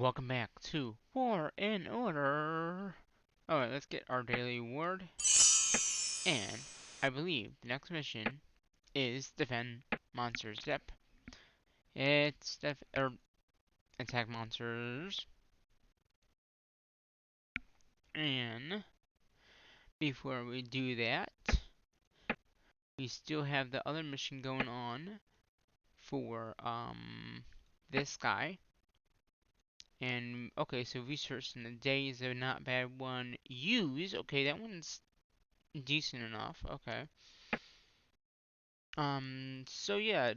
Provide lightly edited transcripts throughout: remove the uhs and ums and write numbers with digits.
welcome back to War in Order. Alright, let's get our daily reward. And I believe the next mission is defend monsters. Yep. It's attack monsters. And before we do that, we still have the other mission going on for this guy. And okay, so research in the day is a not bad one. Use, okay, that one's decent enough. Okay. So yeah,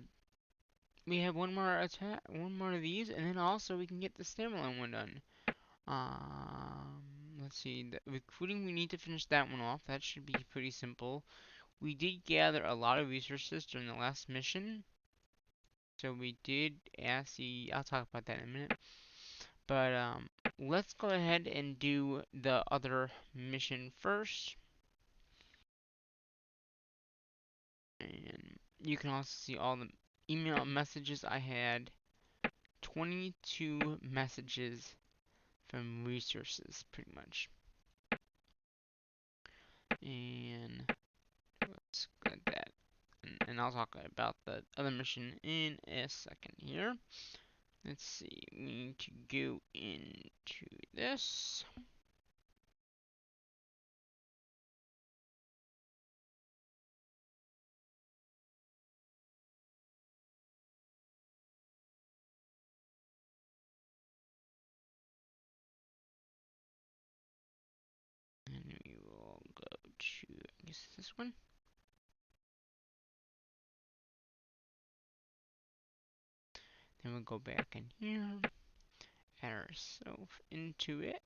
we have one more attack, one more of these, and then also we can get the standalone one done. Let's see, the recruiting, we need to finish that one off. That should be pretty simple. We did gather a lot of resources during the last mission. So we did ask I'll talk about that in a minute. But, let's go ahead and do the other mission first. And you can also see all the email messages I had. 22 messages from resources, pretty much. And let's get that. And I'll talk about the other mission in a second here. Let's see, we need to go into this. And we will go to, I guess this one. Then we'll go back in here, add ourselves into it.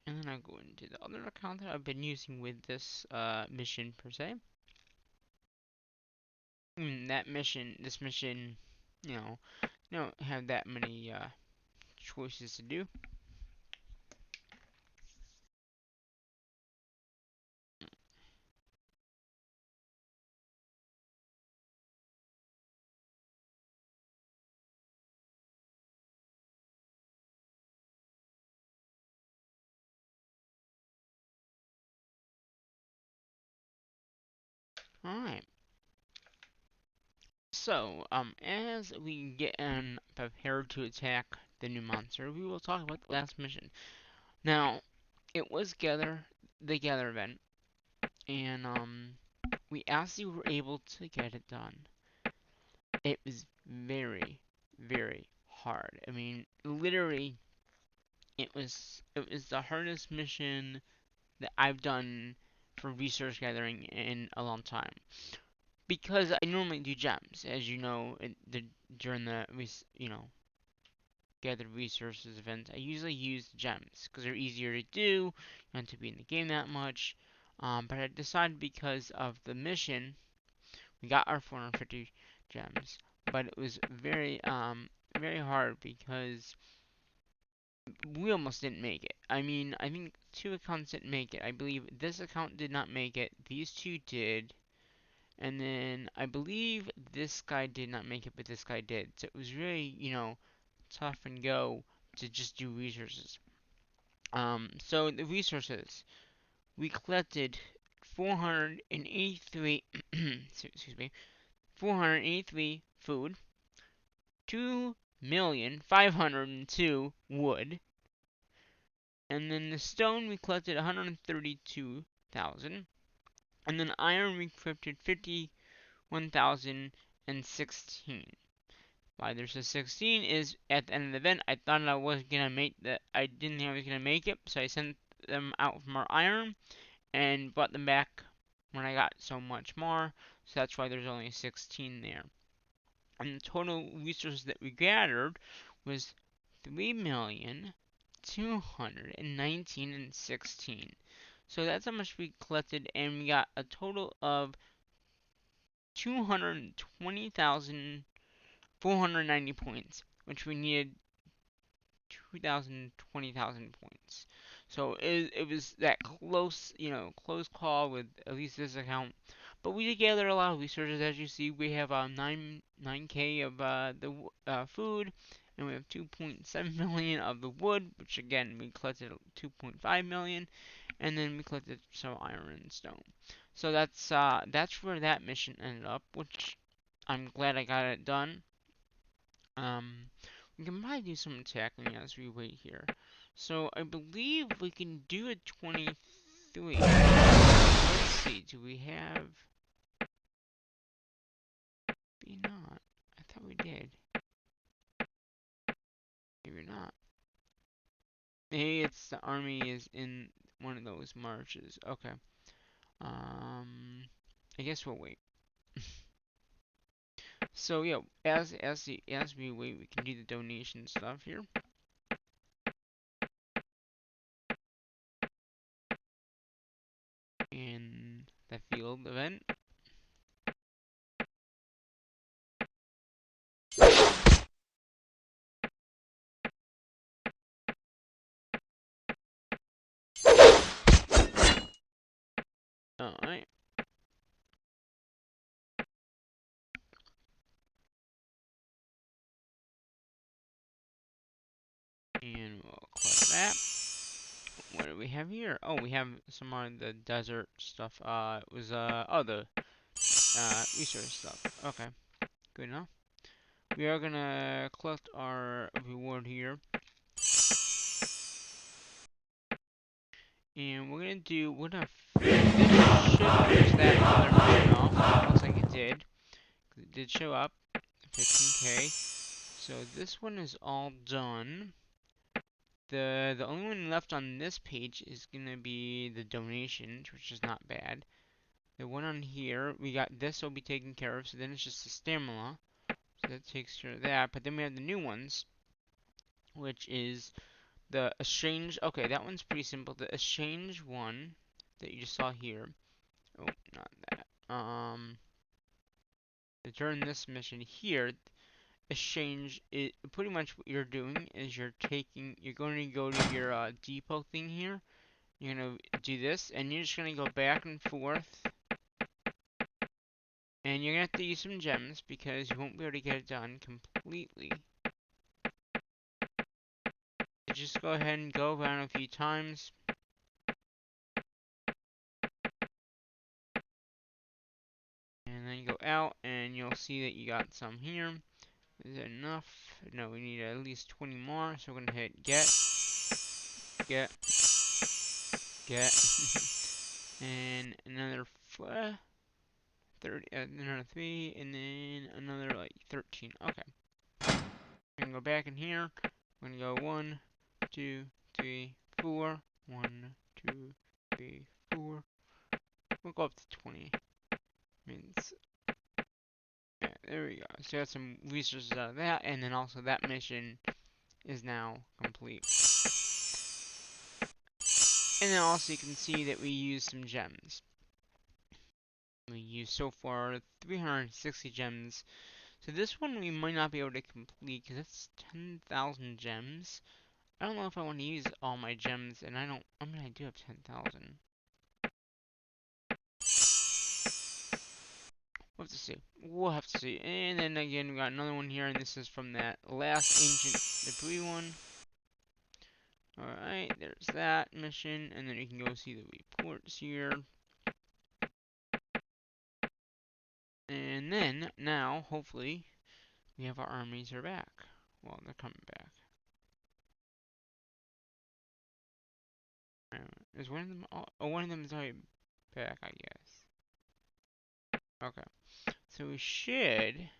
And then I'll go into the other account that I've been using with this mission per se. That mission, this mission, you know, don't have that many choices to do. Alright. So, as we get prepared to attack the new monster, we will talk about the last mission. Now, it was the gather event, and we actually were able to get it done. It was very, very hard. I mean, literally, it was the hardest mission that I've done for resource gathering in a long time. Because I normally do gems, as you know, during the gather resources event. I usually use gems because they're easier to do. You don't have to be in the game that much. But I decided because of the mission, we got our 450 gems, but it was very hard because we almost didn't make it. I mean, I think two accounts didn't make it. I believe this account did not make it. These two did. And then I believe this guy did not make it, but this guy did. So it was really, tough and go to just do resources. So the resources we collected 483. Excuse me, 483 food, 2,502,000 wood, and then the stone we collected 132,000, and then iron we collected 51,016. Why there's a 16 is at the end of the event. I thought I was gonna make that. I didn't think I was gonna make it, so I sent them out from our iron and brought them back when I got so much more. So that's why there's only 16 there. And the total resources that we gathered was 3,219,016. And 16. So that's how much we collected, and we got a total of 220,490 points, which we needed 20,000 points. So it was that close, close call with at least this account. But we did gather a lot of resources. As you see, we have 9K of the food, and we have 2.7 million of the wood, which again we collected 2.5 million, and then we collected some iron and stone. So that's where that mission ended up, which I'm glad I got it done. Um, we can probably do some attacking as we wait here. So I believe we can do a 23. Let's see, do we have... Maybe not. I thought we did. Maybe not. Maybe it's the army is in one of those marches. Okay. I guess we'll wait. So yeah, as we wait, we can do the donation stuff here. In the field event. Alright. And we'll click that. What do we have here? Oh, we have some more of the desert stuff. It was, the resource stuff. Okay, good enough. We are gonna collect our reward here. And we're gonna this should finish that other mission off. Looks like it did. It did show up. 15K. So this one is all done. The only one left on this page is gonna be the donations, which is not bad. The one on here, we got this will be taken care of, so then it's just the stamina. So that takes care of that. But then we have the new ones, which is the exchange. Okay, that one's pretty simple. The exchange one that you just saw here. Oh, not that. During this mission here, exchange it pretty much what you're doing is you're going to go to your depot thing here. You're gonna do this, and you're just gonna go back and forth, and you're gonna have to use some gems because you won't be able to get it done completely. So just go ahead and go around a few times. And then you go out, and you'll see that you got some here. Is that enough? No, we need at least 20 more, so we're gonna hit get, and another 30, another 3, and then another like 13. Okay. I'm gonna go back in here. I'm gonna go 1, 2, 3, 4. 1, 2, 3, 4. We'll go up to 20. Means, yeah, there we go. So got some resources out of that, and then also that mission is now complete. And then also you can see that we used some gems. We used so far 360 gems. So this one we might not be able to complete because it's 10,000 gems. I don't know if I want to use all my gems, and I mean I do have 10,000. We'll have to see. We'll have to see. And then again, we got another one here, and this is from that last ancient debris one. Alright, there's that mission, and then you can go see the reports here. And then, now, hopefully, we have our armies are back. Well, they're coming back. Is one of them, oh, one of them is already back, I guess. Okay. So we should...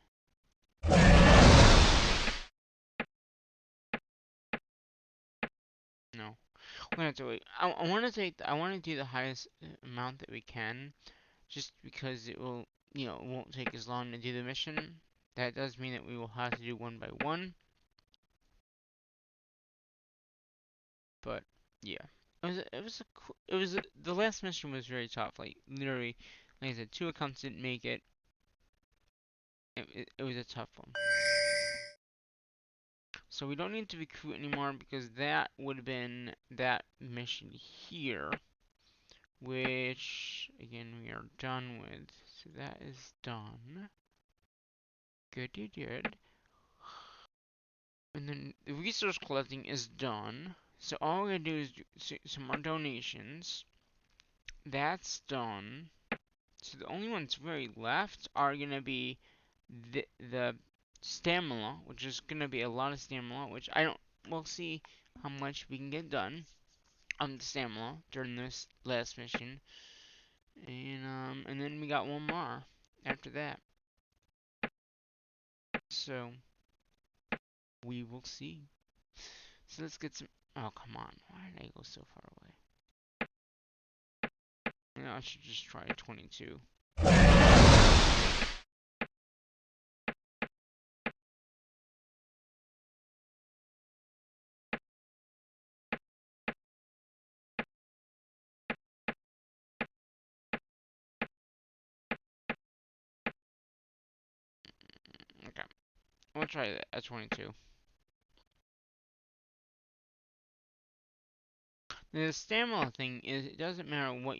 No. We're gonna have to wait. I want to I want to do the highest amount that we can, just because it will, it won't take as long to do the mission. That does mean that we will have to do one by one. But yeah, the last mission was very tough. Like literally, like I said, 2 accounts didn't make it. It was a tough one. So we don't need to recruit anymore because that would have been that mission here, which again we are done with. So that is done. Good, good, good. And then the resource collecting is done. So all we're gonna do is do some more donations. That's done. So the only ones really left are gonna be the stamina, which is gonna be a lot of stamina, which I don't. We'll see how much we can get done on the stamina during this last mission, and then we got one more after that. So we will see. So let's get some. Oh come on! Why did I go so far away? You know, I should just try 22. Okay, we'll try that at 22. The stamina thing is it doesn't matter what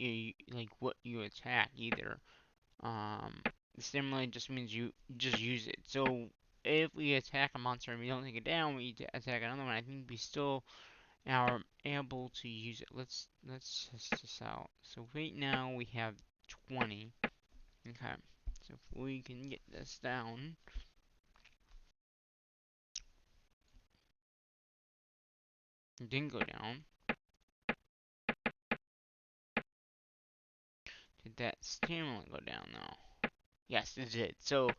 what you attack either. The stamina just means you just use it. So if we attack a monster and we don't take it down, we attack another one. I think we still are able to use it. Let's test this out. So right now we have 20. Okay. So if we can get this down, it didn't go down. Did that stamina go down though? Yes, it did. So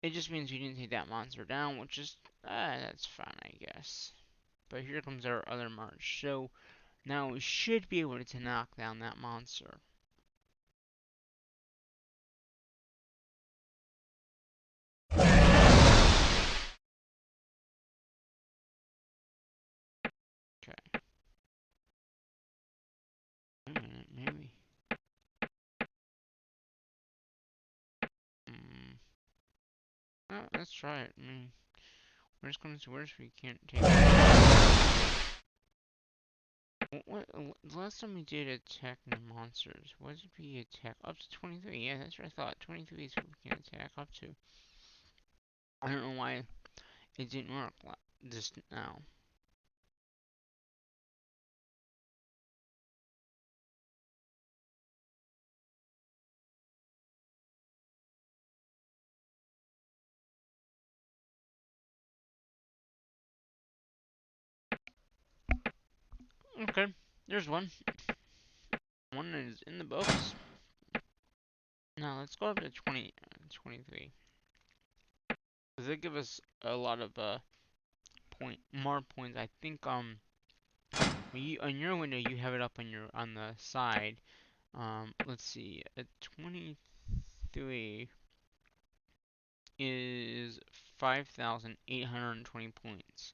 it just means we didn't take that monster down, which is that's fine, I guess. But here comes our other march. So now we should be able to knock down that monster. Okay. Wait a minute, maybe. Hmm. Oh, let's try it. I mean, worst comes to worst, we can't take it. The last time we did attack the monsters, what did we attack? Up to 23. Yeah, that's what I thought. 23 is what we can attack up to. I don't know why it didn't work just now. Okay, there's one. One is in the books. Now let's go up to 23. Does it give us a lot of more points? I think on your window you have it up on the side. Let's see. At 23 is 5,820 points.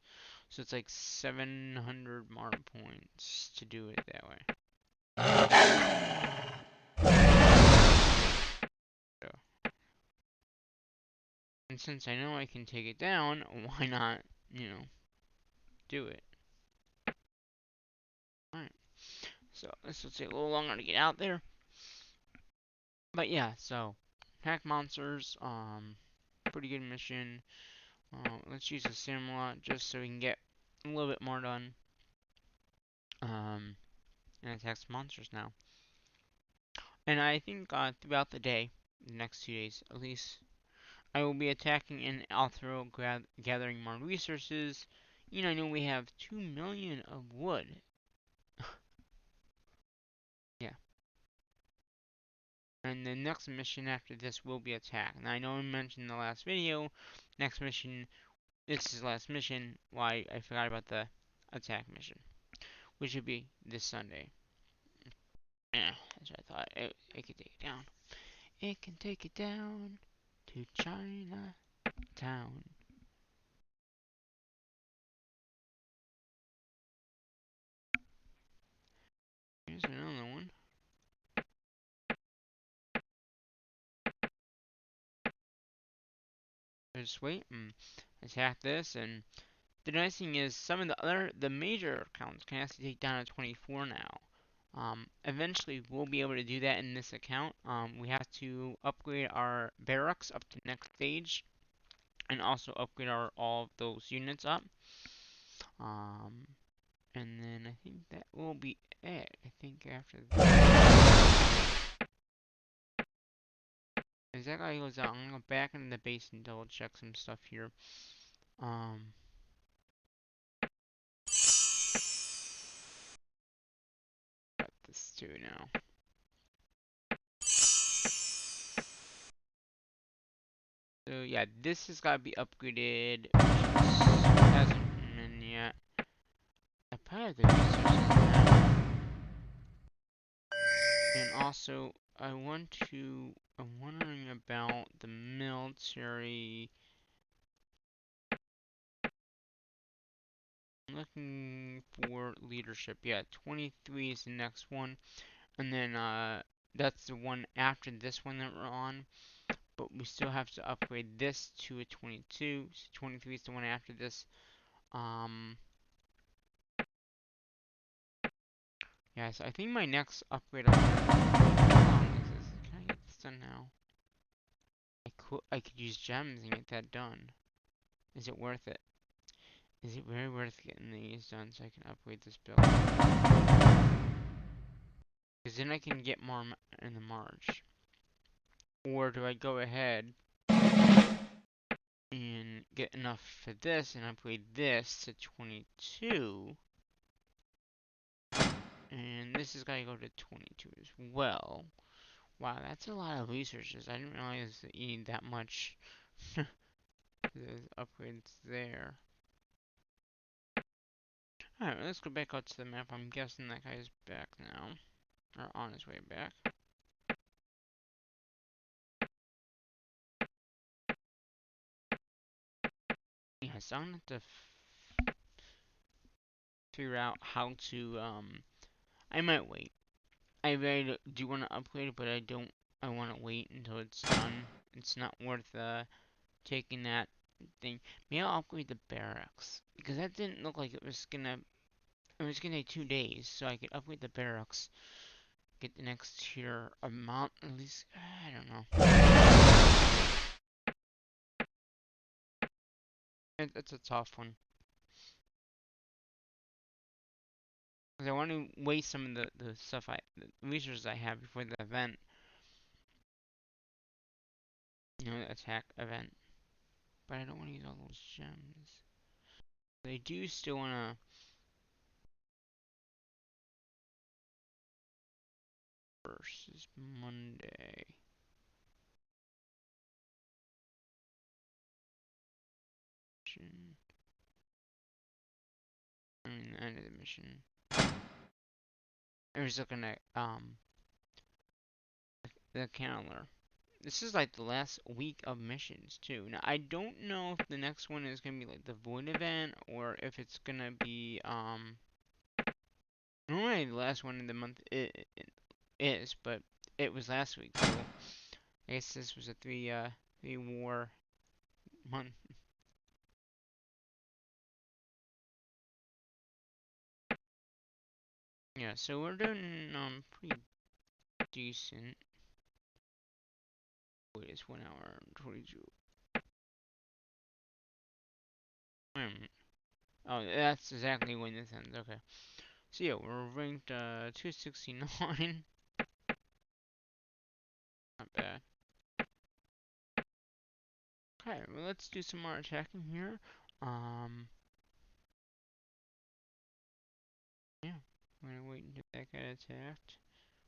So it's like 700 more points to do it that way. So, and since I know I can take it down, why not, do it? Alright. So this will take a little longer to get out there. But yeah, so hack monsters, pretty good mission. Let's use a Simulot just so we can get a little bit more done. And attack some monsters now. And I think throughout the day, the next 2 days at least, I will be attacking and also gathering more resources. I know we have 2 million of wood. Yeah. And the next mission after this will be attack. And I know I mentioned in the last video, next mission, this is the last mission, why I forgot about the attack mission, which would be this Sunday. Yeah, that's what I thought. It could take it down. It can take it down to Chinatown. Here's another one. Just wait and attack this, and the nice thing is some of the major accounts can actually take down to 24 now. Eventually, we'll be able to do that in this account. We have to upgrade our barracks up to next stage, and also upgrade all of those units up. Um, and then I think that will be it. I think after that, as that guy goes out, I'm gonna go back into the base and double check some stuff here. Um, got this too now. So yeah, this has got to be upgraded, which hasn't been yet. I probably have to research that. And also, I'm wondering about the military. I'm looking for leadership. Yeah, 23 is the next one. And then, that's the one after this one that we're on. But we still have to upgrade this to a 22. So 23 is the one after this. Um, yeah, so I think my next upgrade how long is this? Can I get this done now? I could use gems and get that done. Is it worth it? Is it very worth getting these done so I can upgrade this build? Because then I can get more in the March. Or do I go ahead and get enough for this and upgrade this to 22? And this is gotta go to 22 as well. Wow, that's a lot of resources. I didn't realize that you need that much. There's upgrades there. Alright, let's go back out to the map. I'm guessing that guy's back now. Or on his way back. Yeah, so I'm gonna have to figure out how to, I might wait. I really do want to upgrade it, but I want to wait until it's done. It's not worth, taking that thing. Maybe I'll upgrade the barracks. Because that didn't look like it was gonna take 2 days, so I could upgrade the barracks. Get the next tier amount, at least, I don't know. It's a tough one. Because I want to waste some of the stuff the resources I have before the event. You know, the attack event. But I don't want to use all those gems. They do still want to. Versus Monday. I mean, the end of the mission. I was looking at the calendar. This is like the last week of missions too. Now I don't know if the next one is gonna be like the Void event or if it's gonna be normally the last one in the month it is, but it was last week, so I guess this was a three war month. Yeah, so we're doing pretty decent. Wait, it's 1 hour and 22. Oh, that's exactly when this ends. Okay. So yeah, we're ranked 269. Not bad. Okay, well let's do some more attacking here. Um, yeah, I'm gonna wait until that guy attacked.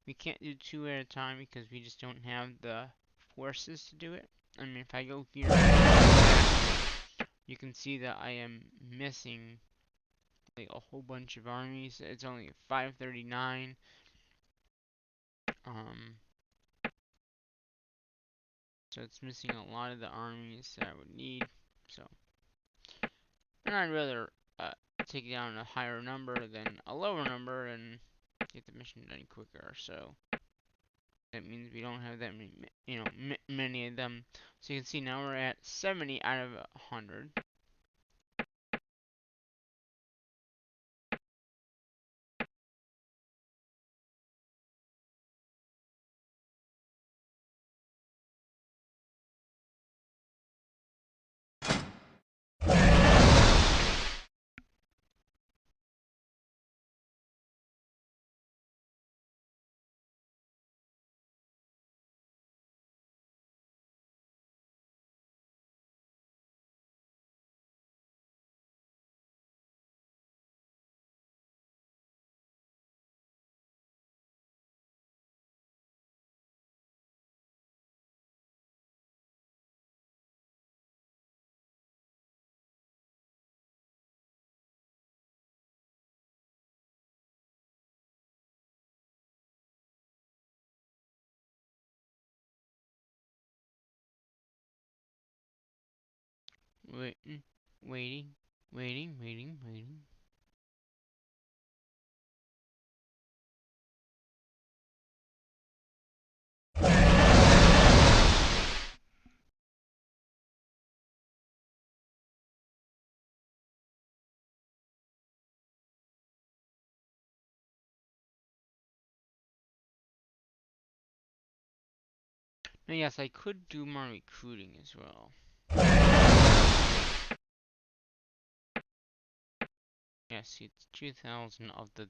We can't do two at a time because we just don't have the forces to do it. I mean, if I go here, you can see that I am missing like a whole bunch of armies. It's only 539. Um, so it's missing a lot of the armies that I would need. So, and I'd rather take down a higher number than a lower number and get the mission done quicker. So that means we don't have that many, many of them. So you can see now we're at 70 out of 100. Waiting, waiting, waiting, waiting, waiting. Now, yes, I could do more recruiting as well. Yes, it's 2,000 of the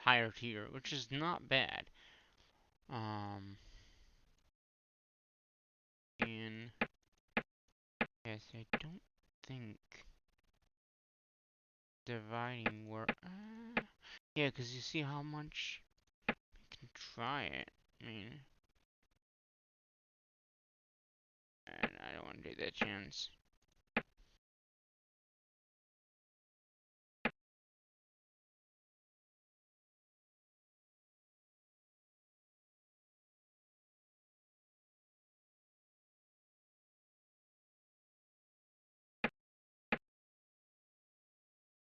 higher tier, which is not bad. And yes, I don't think dividing work. Yeah, because you see how much you can try it. I mean, and I don't want to take that chance.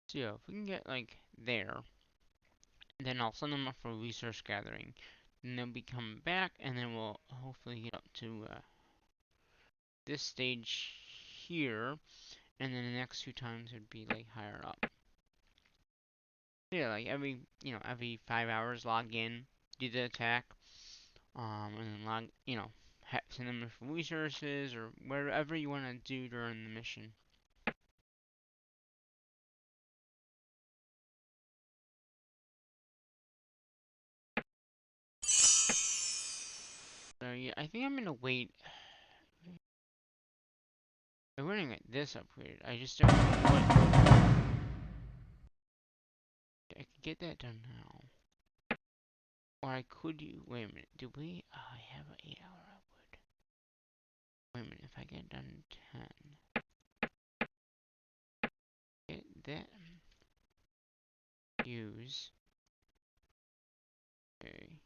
So yeah, if we can get like there, then I'll send them up for resource gathering. And they'll be coming back, and then we'll hopefully get up to this stage here, and then the next 2 times would be like higher up. Yeah, like every 5 hours, log in, do the attack, and then send them for resources or wherever you want to do during the mission. So yeah, I think I'm gonna wait. I'm running at this upgrade. I just don't know what. I could get that done now, or I could do. Wait a minute. Do we? I have an 8-hour upload. Wait a minute. If I get done 10, get that. Use. Okay.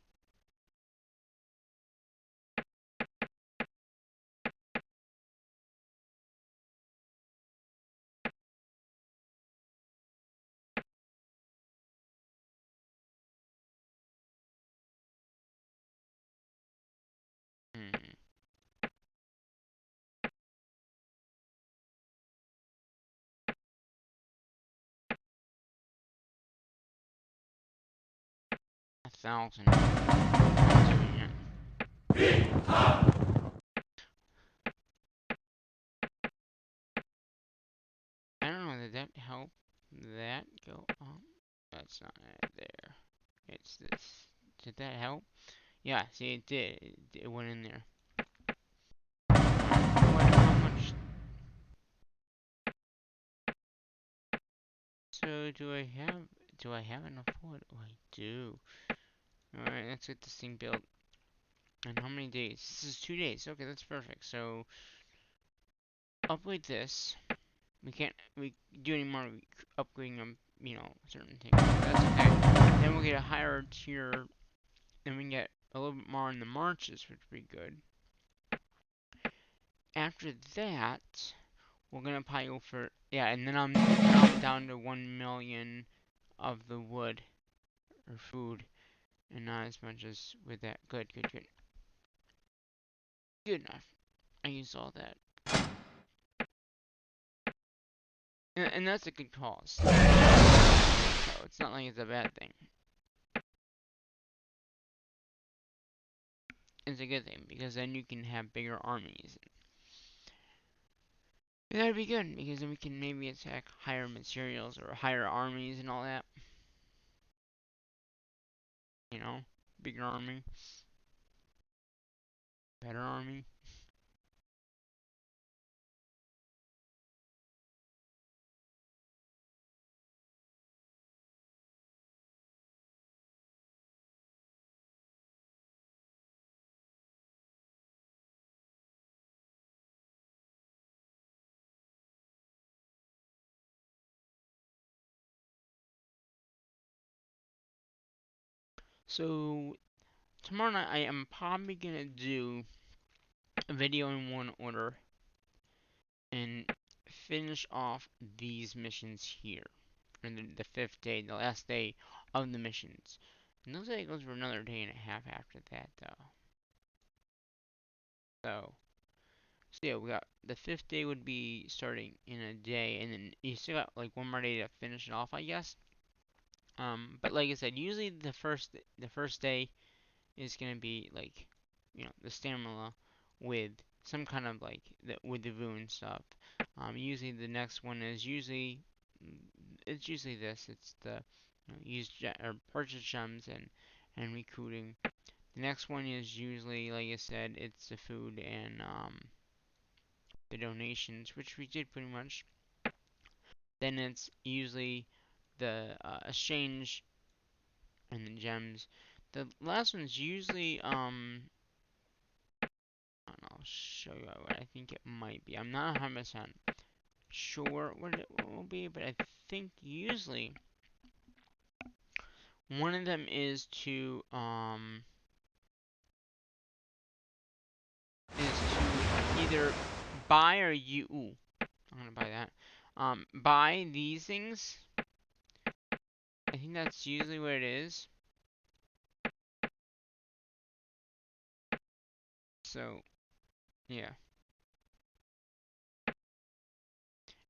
Hmm. 1,000. Not doing it. I don't know. Did that help? That go up? That's not it there. It's this. Did that help? Yeah. See, it did. It went in there. How much? So do I have? Do I have enough wood? Oh, I do. All right. Let's get this thing built. And how many days? This is 2 days. Okay, that's perfect. So upgrade this. We can't do any more upgrading of certain things. That's okay. Then we'll get a higher tier. Then we can get a little bit more in the marches, which would be good. After that, we're gonna probably go for and then I'm down to 1 million of the wood or food, and not as much as with that. Good, good, good. Good enough. I used all that, and that's a good cause. So it's not like it's a bad thing. It's a good thing because then you can have bigger armies. And that'd be good because then we can maybe attack higher materials or higher armies and all that. You know, bigger army, better army. So tomorrow night I am probably gonna do a video in one order and finish off these missions here. And the 5th day, the last day of the missions. And looks like it goes for another day and a half after that, though. So yeah, we got the 5th day would be starting in a day, and then you still got like one more day to finish it off, I guess. But like I said, usually the first day is gonna be like, the stamina with some kind of like with the Vu and stuff. Usually the next one is usually it's usually this. It's the use or purchase gems and recruiting. The next one is usually, like I said, it's the food and the donations, which we did pretty much. Then it's usually the exchange and the gems. The last one's usually I'll show you what I think it might be. I'm not 100% sure what it will be, but I think usually one of them is to either buy or I'm gonna buy that. Buy these things. I think that's usually what it is. So yeah.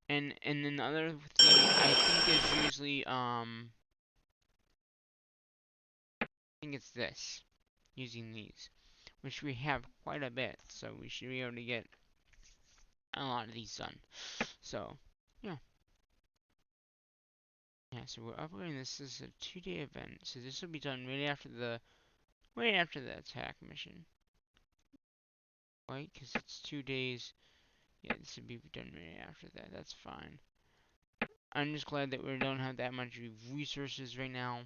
And then the other thing I think is usually I think it's this. Using these. Which we have quite a bit, so we should be able to get a lot of these done. So yeah. Yeah, so we're upgrading this as a 2-day event, so this will be done right after the attack mission. Right? Because it's 2 days. Yeah, this will be done right after that. That's fine. I'm just glad that we don't have that much resources right now.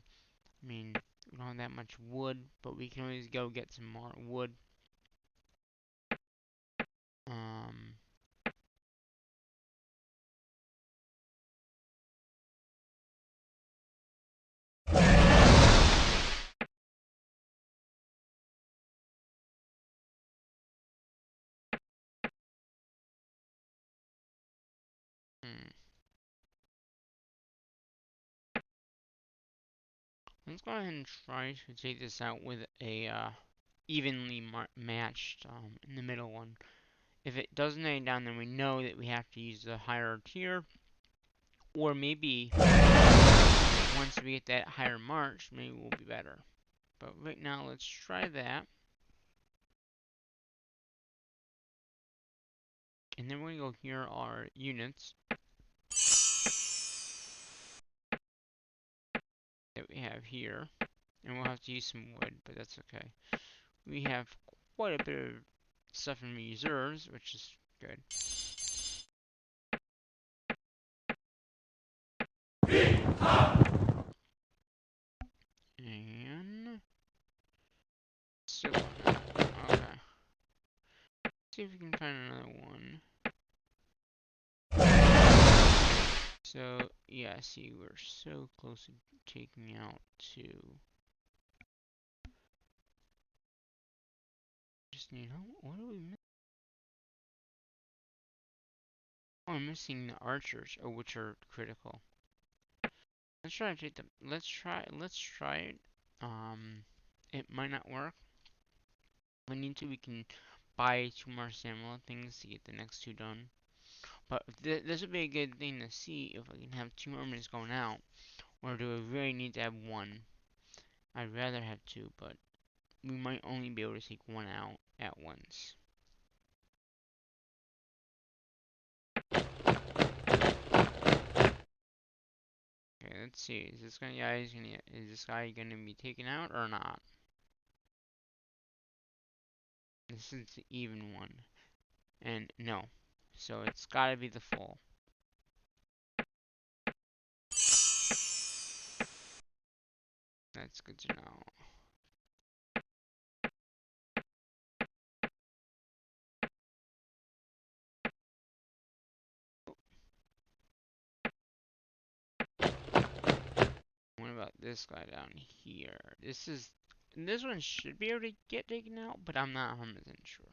I mean, we don't have that much wood, but we can always go get some more wood. Um, hmm. Let's go ahead and try to take this out with a evenly matched in the middle one. If it doesn't lay down, then we know that we have to use the higher tier, or maybe once we get that higher march, maybe we'll be better. But right now, let's try that. And then we're going to go here are units that we have here. And we'll have to use some wood, but that's okay. We have quite a bit of stuff in reserves, which is good. And silver now. Okay. See if we can find another one. So, yeah, see, we're so close to taking out two. Just need, what are we missing? Oh, I'm missing the archers, which are critical. Let's try to take them. Let's try it. It might not work. If we need to, we can buy 2 more stamina things to get the next 2 done. But this would be a good thing to see if I can have 2 armies going out, or do we really need to have 1? I'd rather have 2, but we might only be able to take 1 out at once. Okay, let's see. Is this guy gonna be taken out or not? This is the even one, and no, so it's gotta be the full. That's good to know. What about this guy down here? This one should be able to get taken out, but I'm not 100% sure.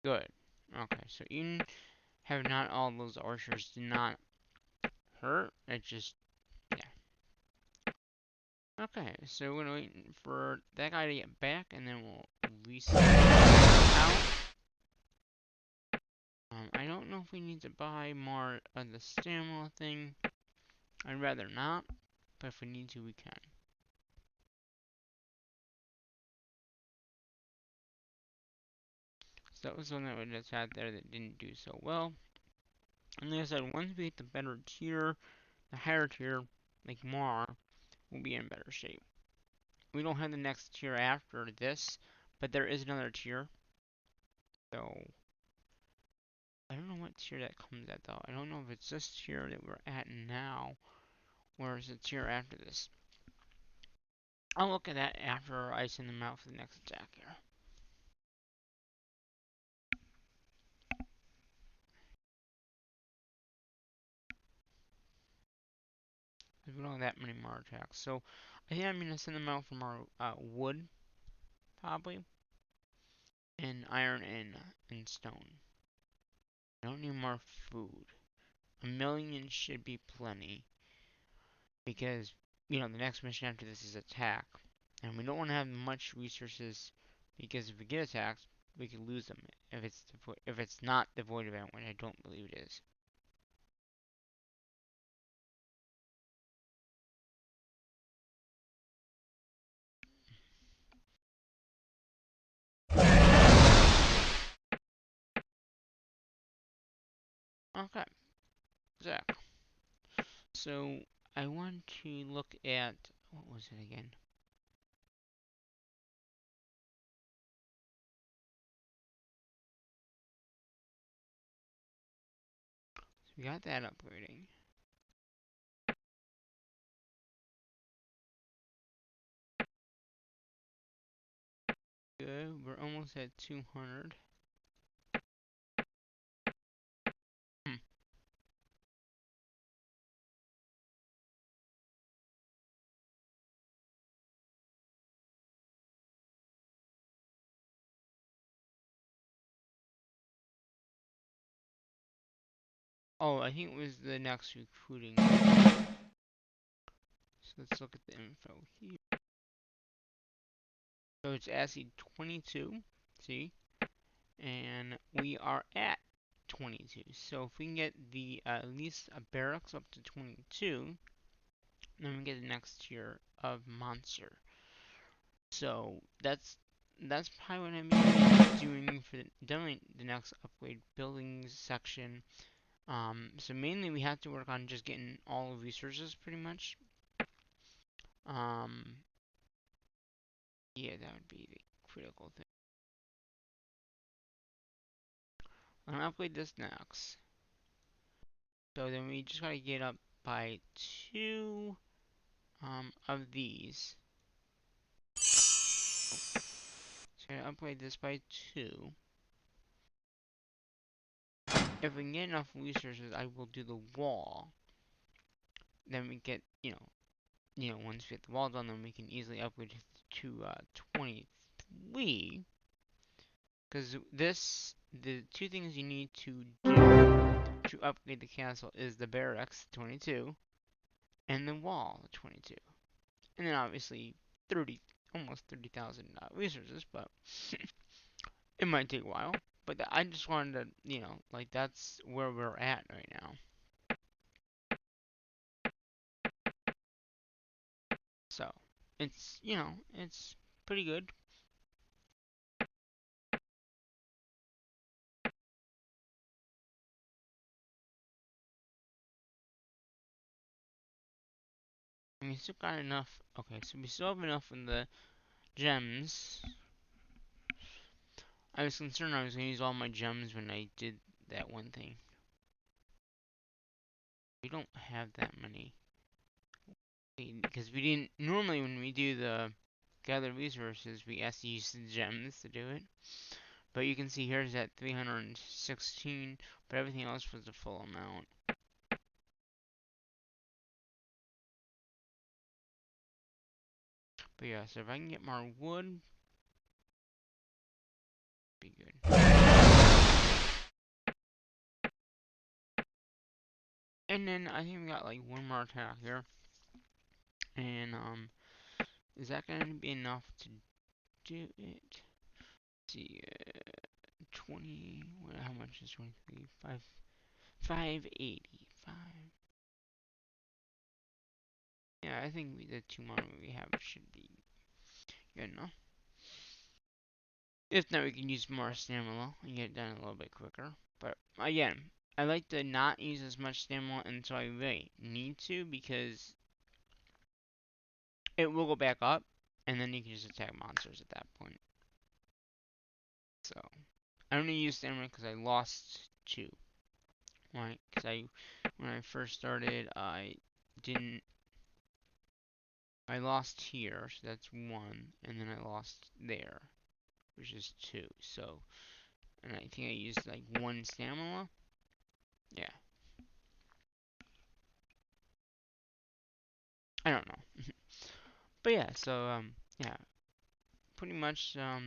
Good. Okay, so even having not all those archers did not hurt. It just, yeah. Okay, so we're gonna wait for that guy to get back, and then we'll reset out. I don't know if we need to buy more of the stamina thing. I'd rather not, but if we need to, we can. So that was one that we just had there that didn't do so well. And like I said, once we get the better tier, the higher tier, like Mar, we'll be in better shape. We don't have the next tier after this, but there is another tier. So I don't know what tier that comes at though. I don't know if it's this tier that we're at now, or is it tier after this. I'll look at that after I send them out for the next attack here. Because we don't have that many more attacks. So I think I'm going to send them out from our wood, probably, and iron and stone. I don't need more food. 1,000,000 should be plenty. Because, the next mission after this is attack. And we don't want to have much resources because if we get attacked, we could lose them if it's not the void event, which I don't believe it is. Okay, Zach. So I want to look at what was it again? So we got that upgrading. Good. We're almost at 200. Hmm. Oh, I think it was the next recruiting. So let's look at the info here. So it's ASCII 22. See? And we are at 22. So if we can get the at least a barracks up to 22, then we get the next tier of monster. So that's probably what I'm going to be doing for definitely the next upgrade buildings section. So mainly we have to work on just getting all the resources pretty much. Um, yeah, that would be the critical thing. I'm gonna upgrade this next. So then we just gotta get up by 2 of these. So I upgrade this by 2. If we can get enough resources, I will do the wall. Then we get, once we get the wall done, then we can easily upgrade to 23. Because the two things you need to do to upgrade the castle is the barracks, 22, and the wall, 22. And then obviously 30, almost 30,000 resources, but it might take a while. But I just wanted to, like that's where we're at right now. So it's pretty good. I mean, still got enough. Okay, so we still have enough in the gems. I was concerned I was gonna use all my gems when I did that one thing. We don't have that many. Because we didn't, normally when we do the gather resources, we ask to use the gems to do it. But you can see here's at 316, but everything else was the full amount. But yeah, so if I can get more wood, be good. And then I think we got like one more attack here. And is that gonna be enough to do it? Let's see, 20. How much is 23? 585. Yeah, I think the 2 more we have should be good enough. If not, we can use more stamina and get it done a little bit quicker. But again, I like to not use as much stamina until I really need to, because it will go back up, and then you can just attack monsters at that point. So, I only use stamina because I lost 2. Right? Because when I first started, didn't, I lost here, so that's 1, and then I lost there, which is 2. So, and I think I used like 1 stamina. Yeah. I don't know. But yeah, so, yeah. Pretty much, yeah.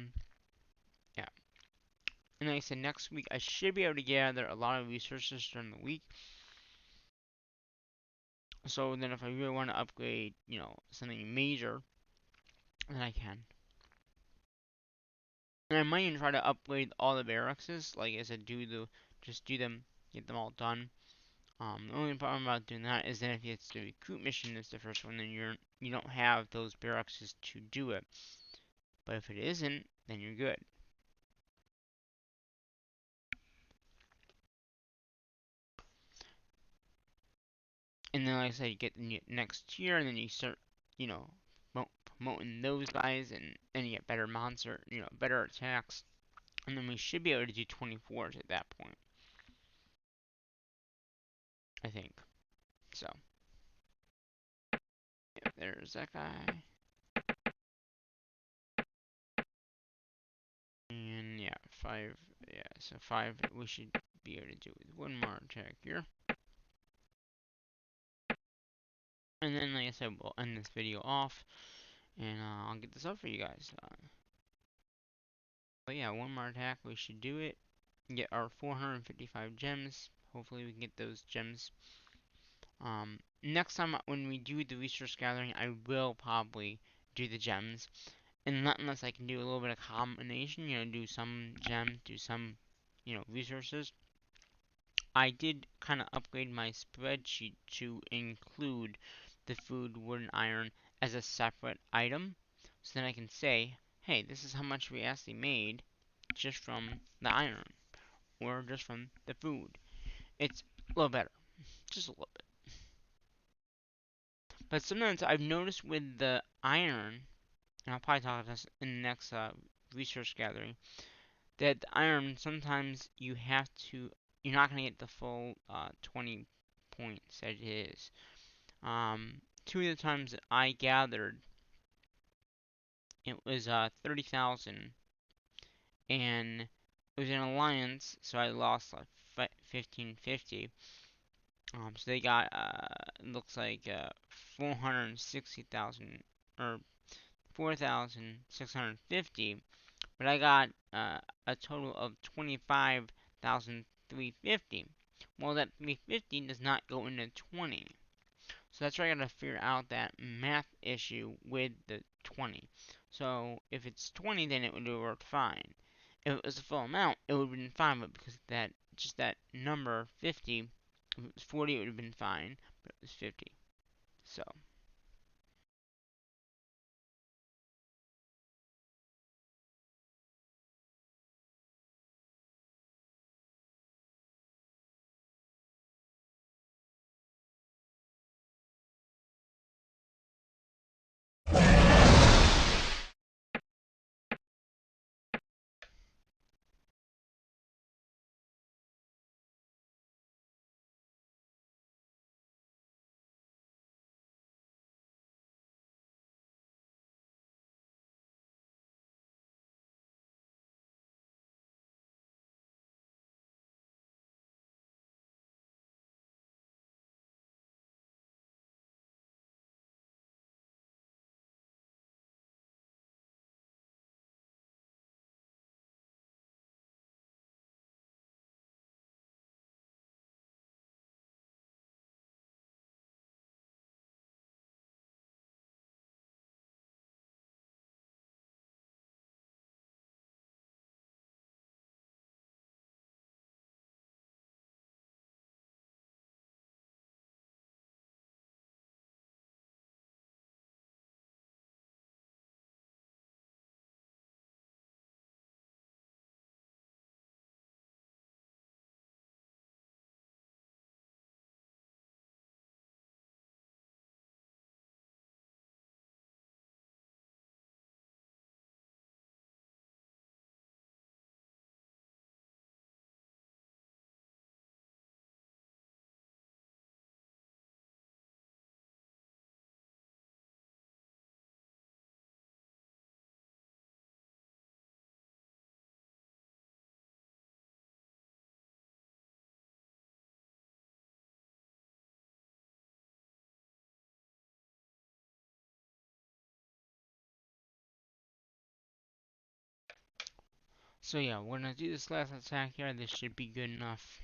And like I said, next week I should be able to gather a lot of resources during the week. So then if I really want to upgrade, something major, then I can. And I might even try to upgrade all the barracks. Like I said, just do them, get them all done. The only problem about doing that is that if it's the recruit mission is the first one, then you don't have those barracks to do it. But if it isn't, then you're good. And then, like I said, you get the next tier, and then you start, you know, promoting those guys, and then you get better monster, better attacks. And then we should be able to do 24s at that point, I think. So, yeah, there's that guy. And yeah, 5, yeah, so 5 we should be able to do with one more attack here. And then, like I said, we'll end this video off, and I'll get this up for you guys. But yeah, one more attack, we should do it. Get our 455 gems. Hopefully we can get those gems. Next time when we do the resource gathering, I will probably do the gems. And not unless I can do a little bit of combination, do some gems, do some, resources. I did kind of upgrade my spreadsheet to include the food, wood, and iron as a separate item. So then I can say, hey, this is how much we actually made just from the iron, or just from the food. It's a little better, just a little bit. But sometimes I've noticed with the iron, and I'll probably talk about this in the next resource gathering, that the iron, sometimes you're not going to get the full 20 points that it is. 2 of the times that I gathered, it was 30,000, and it was an alliance, so I lost like 1550. So they got, it looks like 460,000, or 4,650, but I got a total of 25,350. Well, that 350 does not go into 20. So that's where I gotta figure out that math issue with the 20. So if it's 20, then it would have worked fine. If it was the full amount, it would have been fine, but because that number 50, if it was 40, it would have been fine, but it was 50. So. So yeah, we're gonna do this last attack here. This should be good enough.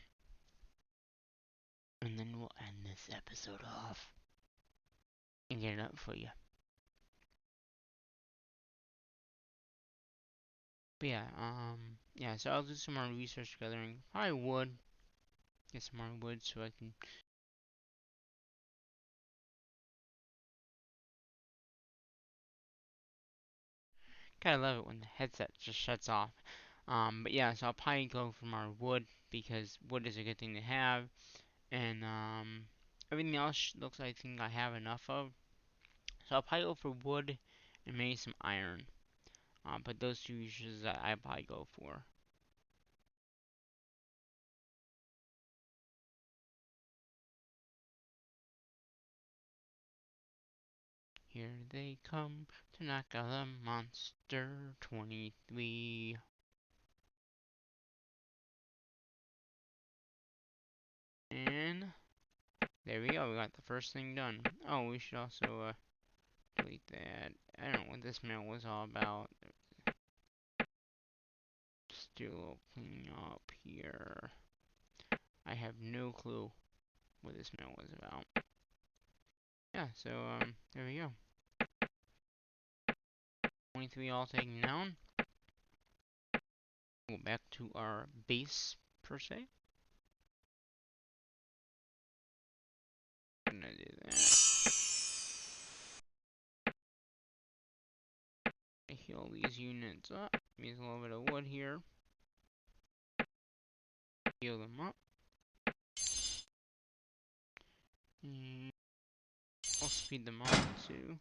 And then we'll end this episode off and get it up for you. But yeah, so I'll do some more research gathering. Probably wood. Get some more wood so I can. Kinda love it when the headset just shuts off. But yeah, so I'll probably go for more wood because wood is a good thing to have. And everything else looks like I think I have enough of. So I'll probably go for wood and maybe some iron. But those two uses that I probably go for. Here they come to knock out the monster 23. And there we go, we got the first thing done. Oh, we should also delete that. I don't know what this mail was all about. Just do a little cleaning up here. I have no clue what this mail was about. Yeah, so there we go. 23 all taken down. Go back to our base per se. I'm gonna do that. I heal these units up. Use a little bit of wood here. Heal them up. And I'll speed them up too.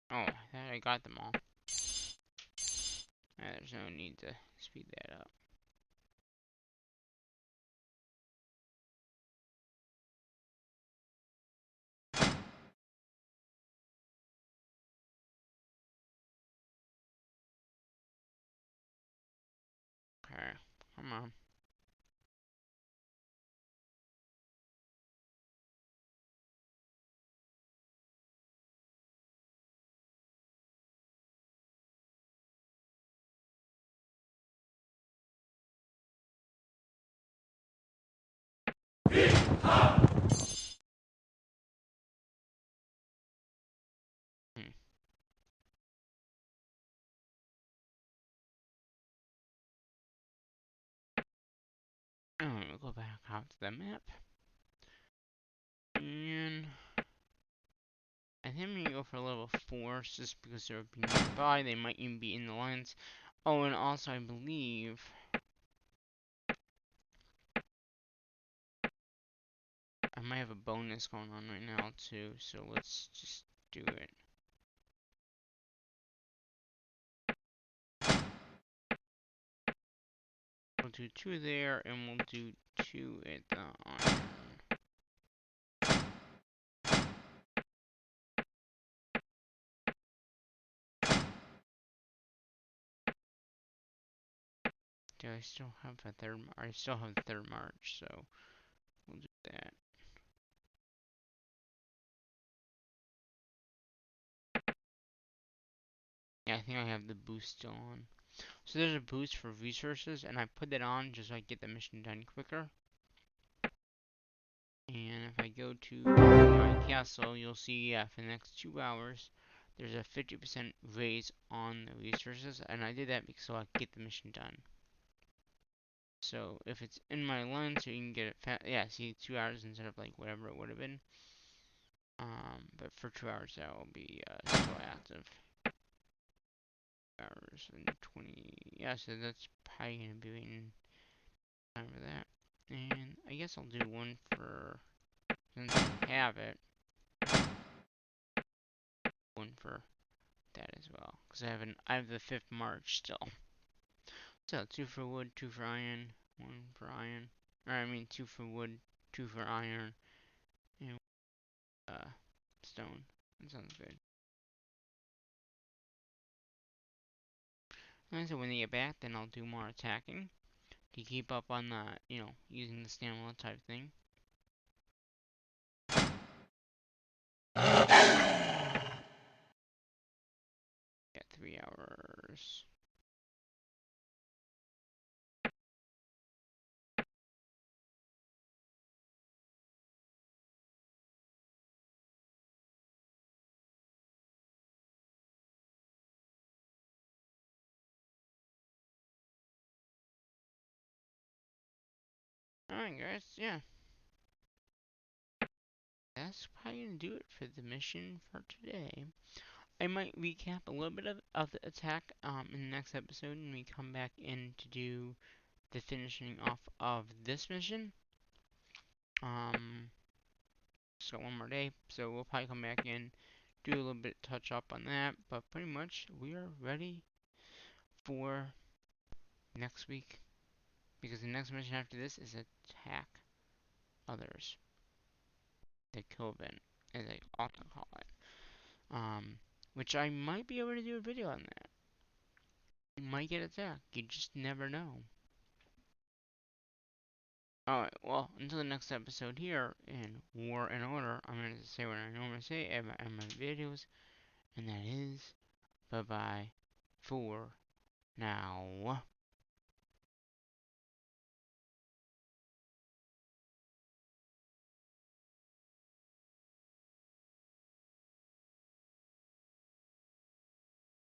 Oh, I got them all. There's no need to speed that up. Okay, come on. Hmm. I'm gonna go back out to the map. And I think I'm gonna go for level 4 just because they'll be nearby. They might even be in the lines. Oh, and also I believe I might have a bonus going on right now too. So let's just do it. We'll do 2 there, and we'll do 2 at the iron. Do I still have a third? I still have the third march, so we'll do that. Yeah, I think I have the boost still on. So there's a boost for resources, and I put that on just so I get the mission done quicker. And if I go to my castle, you'll see for the next 2 hours, there's a 50% raise on the resources, and I did that because so I could get the mission done. So if it's in my line, so you can get it fast. Yeah, see, 2 hours instead of like whatever it would have been. But for 2 hours that will be still active. Hours and 20. Yeah, so that's probably gonna be waiting time for that. And I guess I'll do one for since I have it. One for that as well, because I have the 5th March still. So 2 for wood, 2 for iron, 1 for iron, or I mean 2 for wood, 2 for iron, and stone. That sounds good. And so when they get back, then I'll do more attacking to keep up on the, using the stamina type thing. others. Alright, guys, yeah. That's probably gonna do it for the mission for today. I might recap a little bit of the attack in the next episode when we come back in to do the finishing off of this mission. Just got one more day, so we'll probably come back in, do a little bit touch up on that, but pretty much we are ready for next week, because the next mission after this is attack others, the Coven, as I often call it. Which I might be able to do a video on that. You might get attacked, you just never know. Alright, well, until the next episode here in War and Order, I'm going to say what I normally say in my videos, and that is, bye-bye for now.